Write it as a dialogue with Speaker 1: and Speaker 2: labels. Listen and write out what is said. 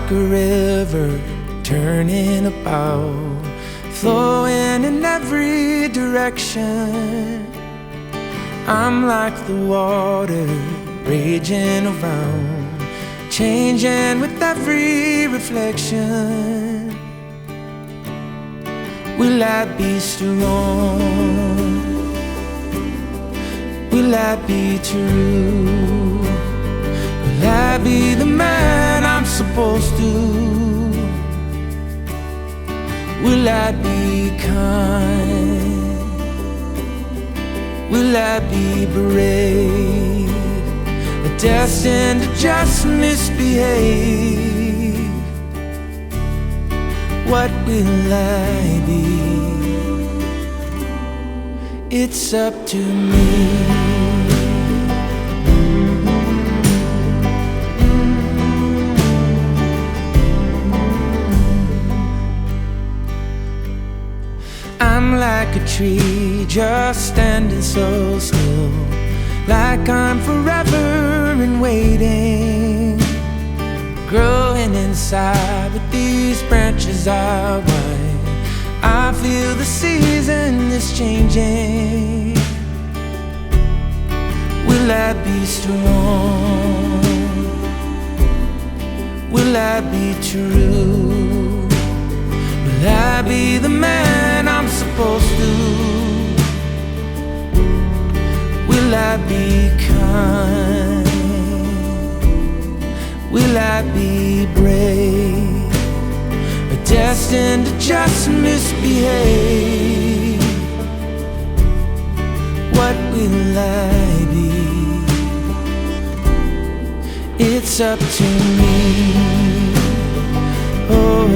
Speaker 1: like a river turning about, flowing in every direction. I'm like the water raging around, changing with every reflection. Will I be strong? Will I be true? Will I be the man I'm supposed to? Will I be kind? Will I be brave? Or destined to just misbehave? What will I be? It's up to me. I'm like a tree just standing so still, like I'm forever in waiting, growing inside with these branches out wide. I feel the season is changing. Will I be strong? Will I be true? Will I be the man I'm supposed to? Will I be kind? Will I be brave? Or destined to just misbehave? What will I be? It's up to me. Oh,